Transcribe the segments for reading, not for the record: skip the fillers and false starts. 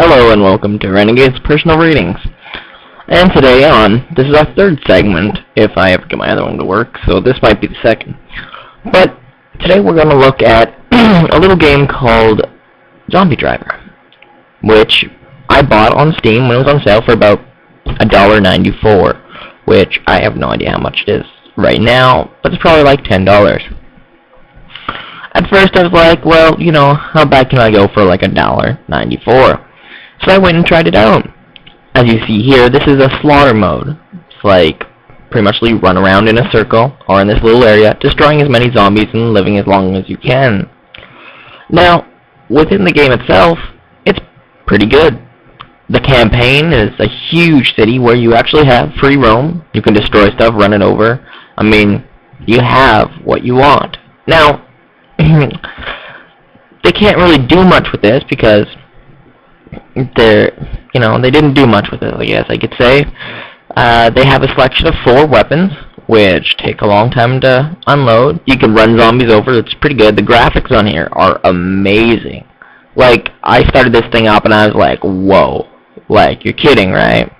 Hello and welcome to Renegade's Personal Readings. And today this is our third segment, if I ever get my other one to work, so this might be the second. But today we're going to look at a little game called Zombie Driver, which I bought on Steam when it was on sale for about $1.94, which I have no idea how much it is right now, but it's probably like $10. At first I was like, well, you know, how bad can I go for like $1.94? So I went and tried it out. As you see here, this is a slaughter mode. It's like pretty much you run around in a circle or in this little area, destroying as many zombies and living as long as you can. Now, within the game itself, it's pretty good. The campaign is a huge city where you actually have free roam. You can destroy stuff, run it over. I mean, you have what you want. Now, they can't really do much with this because they didn't do much with it, I guess I could say. They have a selection of 4 weapons, which take a long time to unload. You can run zombies over. It's pretty good. The graphics on here are amazing. Like, I started this thing up and I was like, whoa. Like, you're kidding, right?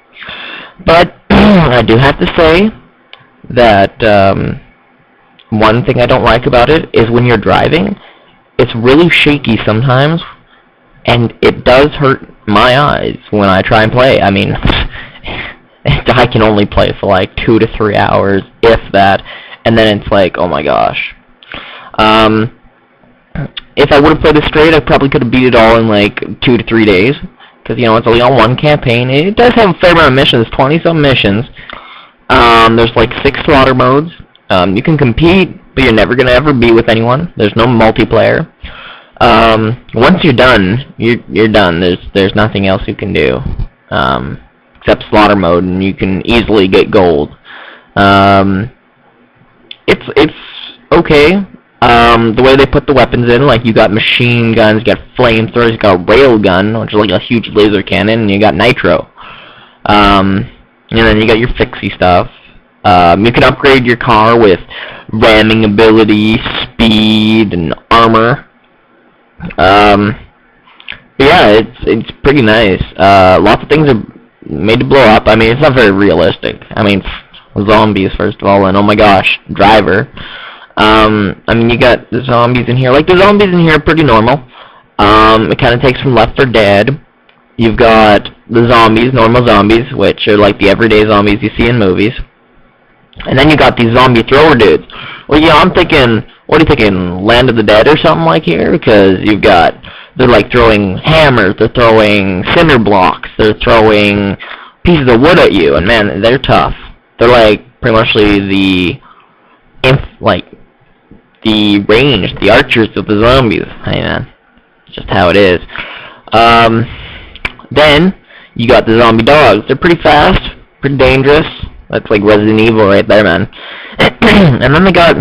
But I do have to say that one thing I don't like about it is when you're driving, it's really shaky sometimes, and it does hurt my eyes when I try and play. I mean, I can only play for like 2 to 3 hours, if that, and then it's like, oh my gosh. If I would have played it straight, I probably could have beat it all in like 2 to 3 days, because, you know, it's only on one campaign. It does have a fair amount of missions, 20-some missions. There's like 6 slaughter modes. You can compete, but you're never going to ever be with anyone. There's no multiplayer. Once you're done, you're done. There's nothing else you can do except slaughter mode, and you can easily get gold. It's okay. The way they put the weapons in, like you got machine guns, you got flamethrowers, you got a rail gun, which is like a huge laser cannon, and you got nitro. And then you got your fixie stuff. You can upgrade your car with ramming ability, speed, and armor. But yeah, it's pretty nice. Lots of things are made to blow up. I mean, it's not very realistic. I mean, zombies first of all, and oh my gosh, driver. I mean, you got the zombies in here. Like, the zombies in here are pretty normal. It kind of takes from Left 4 Dead. You've got the zombies, normal zombies, which are like the everyday zombies you see in movies. And then you got these zombie thrower dudes. Well, yeah, I'm thinking, what are you thinking, Land of the Dead or something like here? Because they're like throwing hammers, they're throwing cinder blocks, they're throwing pieces of wood at you, and man, they're tough. They're like pretty much the range, the archers of the zombies. Hey man, it's just how it is. Then you got the zombie dogs. They're pretty fast, pretty dangerous. That's like Resident Evil right there, man. And then they got,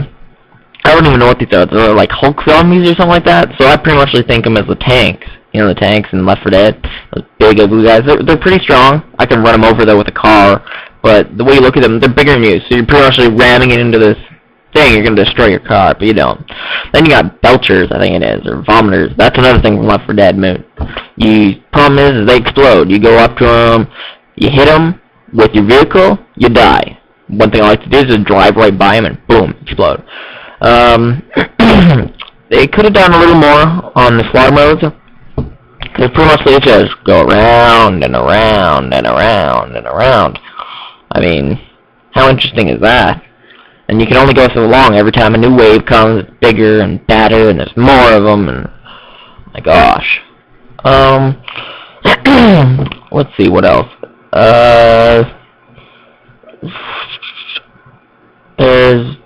I don't even know what these are. They're like Hulk zombies or something like that. So I pretty much think them as the tanks. You know, the tanks in Left 4 Dead. Those big ugly guys. They're pretty strong. I can run them over there with a car. But the way you look at them, they're bigger than you. So you're pretty much ramming it into this thing. You're going to destroy your car, but you don't. Then you got belchers, I think it is, or vomiters. That's another thing from Left 4 Dead. Problem is they explode. You go up to them, you hit them with your vehicle, you die. One thing I like to do is just drive right by them and boom, explode. They could have done a little more on the slaughter modes, because pretty much they just go around and around and around and around. I mean, how interesting is that? And you can only go so long. Every time a new wave comes, it's bigger and badder, and there's more of them, and my gosh. Let's see, what else? There's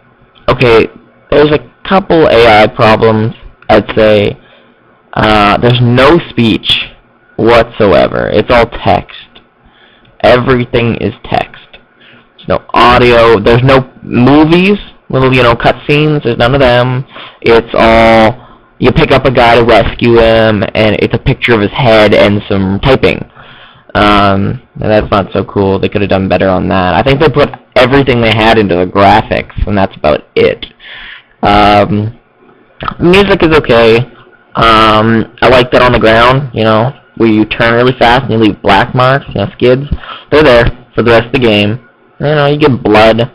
a couple AI problems, I'd say. There's no speech whatsoever. It's all text. Everything is text. There's no audio. There's no movies, little, cutscenes. There's none of them. It's all, you pick up a guy to rescue him, and it's a picture of his head and some typing. And that's not so cool. They could have done better on that. I think they put everything they had into the graphics, and that's about it. Music is okay. I like that on the ground, where you turn really fast and you leave black marks, skids. They're there for the rest of the game. You get blood.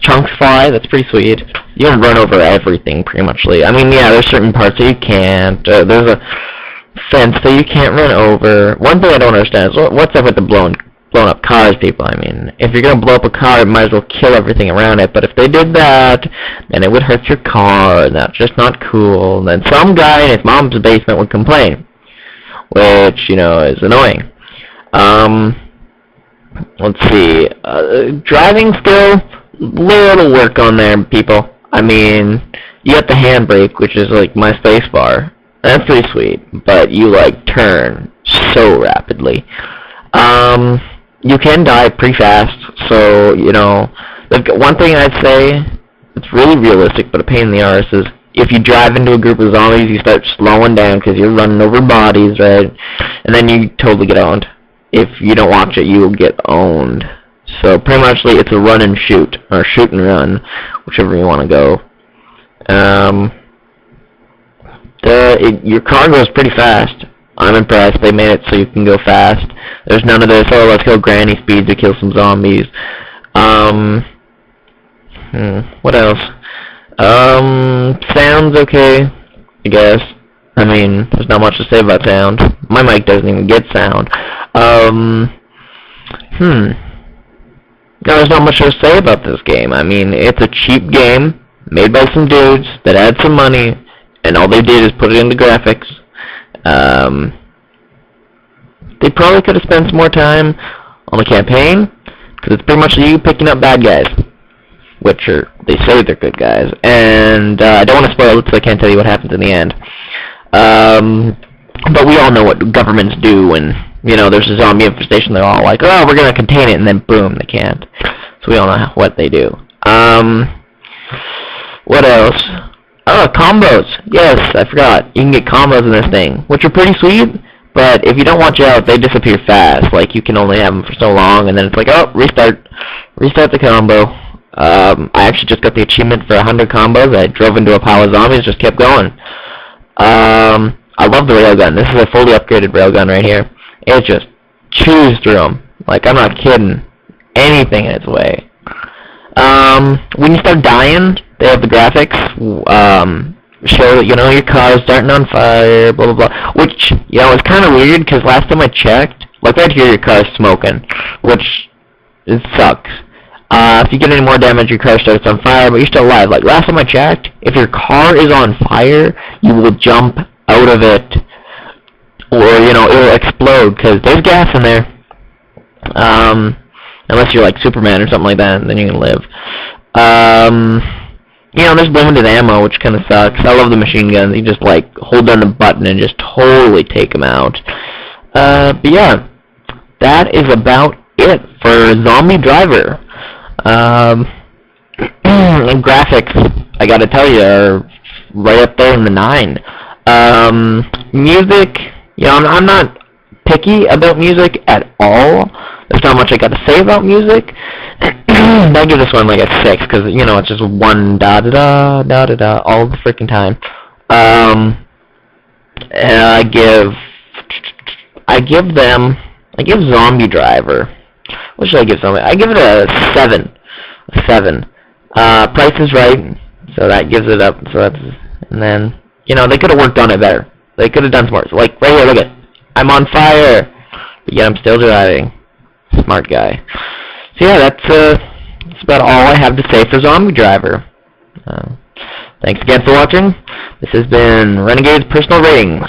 Chunks fly, that's pretty sweet. You can run over everything, pretty much. I mean, yeah, there's certain parts that you can't. There's a fence that you can't run over. One thing I don't understand is, what's up with the blown up cars, people? I mean, if you're going to blow up a car, you might as well kill everything around it. But if they did that, then it would hurt your car, and that's just not cool. And then some guy in his mom's basement would complain, which, is annoying. Let's see. Driving skill, little work on there, people. I mean, you got the handbrake, which is like my space bar. That's pretty sweet, but you turn so rapidly. You can die pretty fast, so one thing I'd say it's really realistic, but a pain in the arse is if you drive into a group of zombies, you start slowing down because you're running over bodies, right? And then you totally get owned. If you don't watch it, you will get owned. So pretty much it's a run and shoot, or shoot and run, whichever you want to go. Your car goes pretty fast. I'm impressed. They made it so you can go fast. There's none of this, oh, let's go granny speed to kill some zombies. What else? Sound's okay, I guess. I mean, there's not much to say about sound. My mic doesn't even get sound. No, there's not much to say about this game. I mean, it's a cheap game, made by some dudes that had some money, and all they did is put it into graphics. They probably could have spent some more time on the campaign, because it's pretty much you picking up bad guys, which they say they're good guys. And I don't want to spoil it, so I can't tell you what happens in the end. But we all know what governments do when, there's a zombie infestation. They're all like, oh, we're going to contain it, and then boom, they can't. So we all know what they do. What else? Oh, combos. Yes, I forgot. You can get combos in this thing, which are pretty sweet, but if you don't watch out, they disappear fast. Like, you can only have them for so long, and then it's like, oh, restart. Restart the combo. I actually just got the achievement for 100 combos. I drove into a pile of zombies, just kept going. I love the railgun. This is a fully upgraded railgun right here. It just chews through them. Like, I'm not kidding. Anything in its way. When you start dying, they have the graphics, show that, your car is starting on fire, blah, blah, blah. Which, it's kind of weird, because last time I checked, like right here, your car is smoking, which, it sucks. If you get any more damage, your car starts on fire, but you're still alive. Like, last time I checked, if your car is on fire, you will jump out of it, or, it will explode, because there's gas in there. Unless you're like Superman or something like that, then you can live. There's limited ammo, which kind of sucks. I love the machine guns. You just, hold down the button and just totally take them out. But yeah, that is about it for Zombie Driver. Graphics, I gotta tell you, are right up there in the 9. Music, I'm not picky about music at all. There's not much I gotta say about music. I give this one like a 6, because, it's just one da-da-da, da-da-da, all the freaking time. And I give Zombie Driver, what should I give Zombie? I give it a 7. A 7. Price is Right, so that gives it up, so that's, and then, they could have worked on it better. They could have done some more. So, like, right here, look at, I'm on fire, but yet I'm still driving. Smart guy. So yeah, that's about all I have to say for Zombie Driver. Thanks again for watching. This has been Renegade's Personal Ratings.